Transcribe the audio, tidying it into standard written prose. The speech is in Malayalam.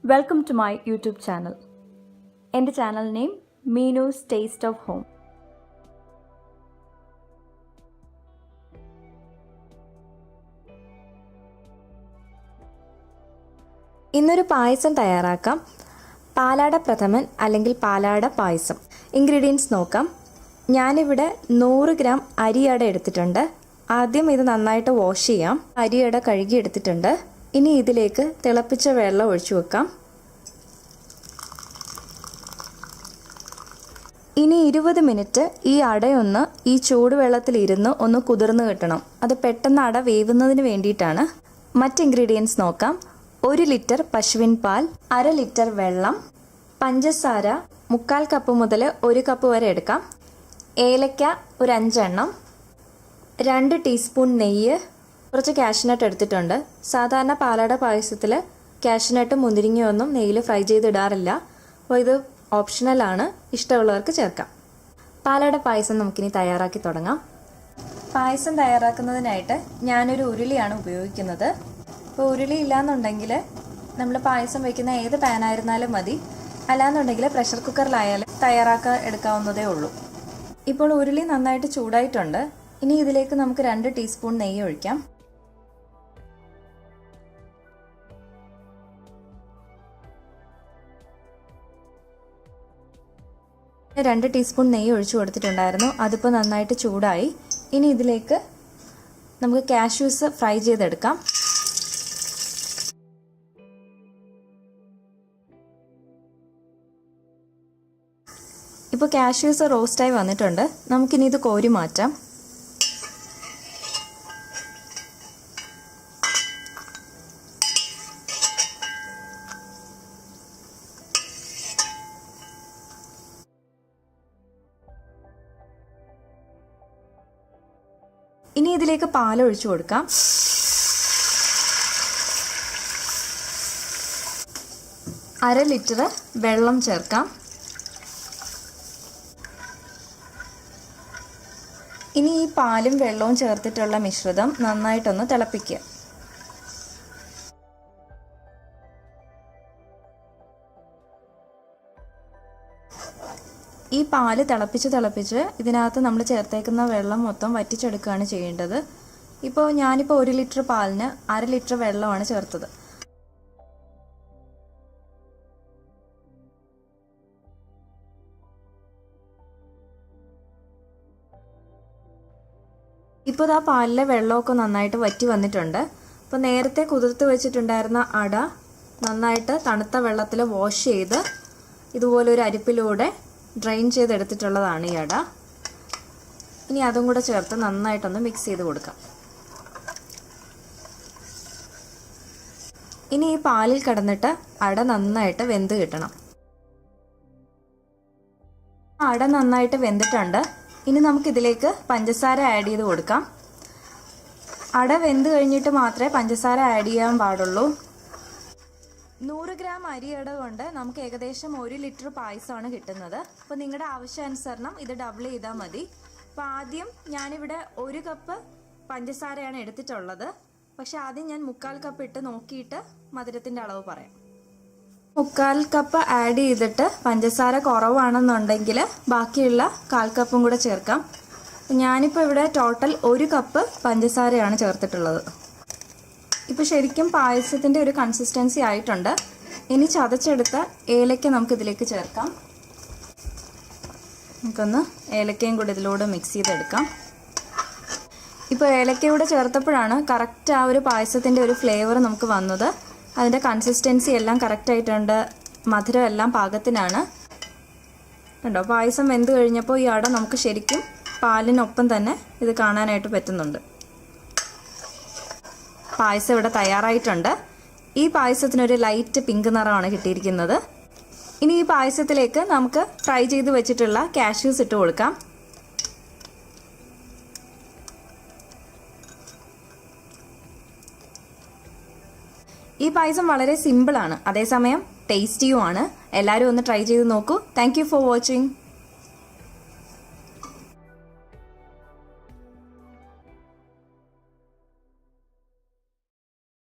Welcome to my YouTube channel. എൻ്റെ channel name Meenu's taste of home. ഇന്നൊരു പായസം തയ്യാറാക്കാം. പാലാട പ്രഥമൻ അല്ലെങ്കിൽ പാലാട പായസം. ഇൻഗ്രീഡിയൻസ് നോക്കാം. ഞാനിവിടെ 100 ഗ്രാം അരിയട എടുത്തിട്ടുണ്ട്. ആദ്യം ഇത് നന്നായിട്ട് വാഷ് ചെയ്യാം. അരിയട കഴുകി എടുത്തിട്ടുണ്ട്. ഇനി ഇതിലേക്ക് തിളപ്പിച്ച വെള്ളം ഒഴിച്ചു വെക്കാം. ഇനി 20 മിനിറ്റ് ഈ അടയൊന്ന് ഈ ചൂടുവെള്ളത്തിലിരുന്ന് ഒന്ന് കുതിർന്ന് കിട്ടണം. അത് പെട്ടെന്ന് അട വേവുന്നതിന് വേണ്ടിയിട്ടാണ്. മറ്റ് ഇൻഗ്രീഡിയൻസ് നോക്കാം. 1 ലിറ്റർ പശുവിൻ പാൽ, 1/2 ലിറ്റർ വെള്ളം, പഞ്ചസാര 3/4 കപ്പ് മുതൽ 1 കപ്പ് വരെ എടുക്കാം, ഏലക്ക ഒരു 5 എണ്ണം, 2 ടീസ്പൂൺ നെയ്യ്, കുറച്ച് കാഷ്നട്ട് എടുത്തിട്ടുണ്ട്. സാധാരണ പാലാട പായസത്തിൽ കാഷ്നട്ട് മുന്തിരിങ്ങയൊന്നും നെയ്യിൽ ഫ്രൈ ചെയ്തിടാറില്ല. അപ്പോൾ ഇത് ഓപ്ഷണലാണ്, ഇഷ്ടമുള്ളവർക്ക് ചേർക്കാം. പാലാട പായസം നമുക്കിനി തയ്യാറാക്കി തുടങ്ങാം. പായസം തയ്യാറാക്കുന്നതിനായിട്ട് ഞാനൊരു ഉരുളിയാണ് ഉപയോഗിക്കുന്നത്. ഇപ്പോൾ ഉരുളി ഇല്ലാന്നുണ്ടെങ്കിൽ നമ്മൾ പായസം വയ്ക്കുന്ന ഏത് പാനായിരുന്നാലും മതി, അല്ലാന്നുണ്ടെങ്കിൽ പ്രഷർ കുക്കറിലായാലും തയ്യാറാക്കാൻ എടുക്കാവുന്നതേ ഉള്ളൂ. ഇപ്പോൾ ഉരുളി നന്നായിട്ട് ചൂടായിട്ടുണ്ട്. ഇനി ഇതിലേക്ക് നമുക്ക് 2 ടീസ്പൂൺ നെയ്യ് ഒഴിക്കാം. 2 ടീസ്പൂൺ നെയ്യ് ഒഴിച്ചു കൊടുത്തിട്ടുണ്ടായിരുന്നു. അതിപ്പോൾ നന്നായിട്ട് ചൂടായി. ഇനി ഇതിലേക്ക് നമുക്ക് കാഷ്യൂസ് ഫ്രൈ ചെയ്തെടുക്കാം. ഇപ്പോൾ കാഷ്യൂസ് റോസ്റ്റായി വന്നിട്ടുണ്ട്. നമുക്കിനി ഇത് കോരി മാറ്റാം. ഇനി ഇതിലേക്ക് പാൽ ഒഴിച്ചു കൊടുക്കാം. അര ലിറ്റർ വെള്ളം ചേർക്കാം. ഇനി ഈ പാലും വെള്ളവും ചേർത്തിട്ടുള്ള മിശ്രിതം നന്നായിട്ടൊന്ന് തിളപ്പിക്കുക. ഈ പാല് തിളപ്പിച്ച് ഇതിനകത്ത് നമ്മൾ ചേർത്തേക്കുന്ന വെള്ളം മൊത്തം വറ്റിച്ചെടുക്കുകയാണ് ചെയ്യേണ്ടത്. ഞാനിപ്പോൾ 1 ലിറ്റർ പാലിന് 1/2 ലിറ്റർ വെള്ളമാണ് ചേർത്തത്. ഇപ്പോൾ ആ പാലിലെ വെള്ളമൊക്കെ നന്നായിട്ട് വറ്റി വന്നിട്ടുണ്ട്. അപ്പോൾ നേരത്തെ കുതിർത്ത് വെച്ചിട്ടുണ്ടായിരുന്ന അട നന്നായിട്ട് തണുത്ത വെള്ളത്തിൽ വാഷ് ചെയ്ത് ഇതുപോലൊരു അരിപ്പിലൂടെ ഡ്രെയിൻ ചെയ്തെടുത്തിട്ടുള്ളതാണ് ഈ അട. ഇനി അതും കൂടെ ചേർത്ത് നന്നായിട്ടൊന്ന് മിക്സ് ചെയ്ത് കൊടുക്കാം. ഇനി ഈ പാലിൽ കിടന്നിട്ട് അട നന്നായിട്ട് വെന്ത് കിട്ടണം. അട നന്നായിട്ട് വെന്തിട്ടുണ്ട്. ഇനി നമുക്കിതിലേക്ക് പഞ്ചസാര ആഡ് ചെയ്ത് കൊടുക്കാം. അട വെന്ത് കഴിഞ്ഞിട്ട് മാത്രമേ പഞ്ചസാര ആഡ് ചെയ്യാൻ പാടുള്ളൂ. 100 ഗ്രാം അരിയട കൊണ്ട് നമുക്ക് ഏകദേശം 1 ലിറ്റർ പായസമാണ് കിട്ടുന്നത്. അപ്പോൾ നിങ്ങളുടെ ആവശ്യാനുസരണം ഇത് ഡബിൾ ചെയ്താൽ മതി. അപ്പോൾ ആദ്യം ഞാനിവിടെ 1 കപ്പ് പഞ്ചസാരയാണ് എടുത്തിട്ടുള്ളത്. പക്ഷെ ആദ്യം ഞാൻ 3/4 കപ്പ് ഇട്ട് നോക്കിയിട്ട് മധുരത്തിൻ്റെ അളവ് പറയാം. 3/4 കപ്പ് ആഡ് ചെയ്തിട്ട് പഞ്ചസാര കുറവാണെന്നുണ്ടെങ്കിൽ ബാക്കിയുള്ള 1/4 കപ്പും കൂടെ ചേർക്കാം. ഞാനിപ്പോൾ ഇവിടെ ടോട്ടൽ 1 കപ്പ് പഞ്ചസാരയാണ് ചേർത്തിട്ടുള്ളത്. ഇപ്പോൾ ശരിക്കും പായസത്തിൻ്റെ ഒരു കൺസിസ്റ്റൻസി ആയിട്ടുണ്ട്. ഇനി ചതച്ചെടുത്ത ഏലക്ക നമുക്കിതിലേക്ക് ചേർക്കാം. നമുക്കൊന്ന് ഏലക്കയും കൂടി ഇതിലൂടെ മിക്സ് ചെയ്തെടുക്കാം. ഇപ്പോൾ ഏലക്കയൂടെ ചേർത്തപ്പോഴാണ് കറക്റ്റ് ആ ഒരു പായസത്തിൻ്റെ ഒരു ഫ്ലേവർ നമുക്ക് വന്നത്. അതിൻ്റെ കൺസിസ്റ്റൻസി എല്ലാം കറക്റ്റായിട്ടുണ്ട്. മധുരം എല്ലാം പാകത്തിനാണ്. കണ്ടോ, പായസം വെന്ത് കഴിഞ്ഞപ്പോൾ ഈ അട നമുക്ക് ശരിക്കും പാലിനൊപ്പം തന്നെ ഇത് കാണാനായിട്ട് പറ്റുന്നുണ്ട്. പായസം ഇവിടെ തയ്യാറായിട്ടുണ്ട്. ഈ പായസത്തിനൊരു ലൈറ്റ് പിങ്ക് നിറമാണ് കിട്ടിയിരിക്കുന്നത്. ഇനി ഈ പായസത്തിലേക്ക് നമുക്ക് ഫ്രൈ ചെയ്ത് വെച്ചിട്ടുള്ള കാഷ്യൂസ് ഇട്ട് കൊടുക്കാം. ഈ പായസം വളരെ സിമ്പിളാണ്, അതേസമയം ടേസ്റ്റിയുമാണ്. എല്ലാവരും ഒന്ന് ട്രൈ ചെയ്ത് നോക്കൂ. Thank you for watching.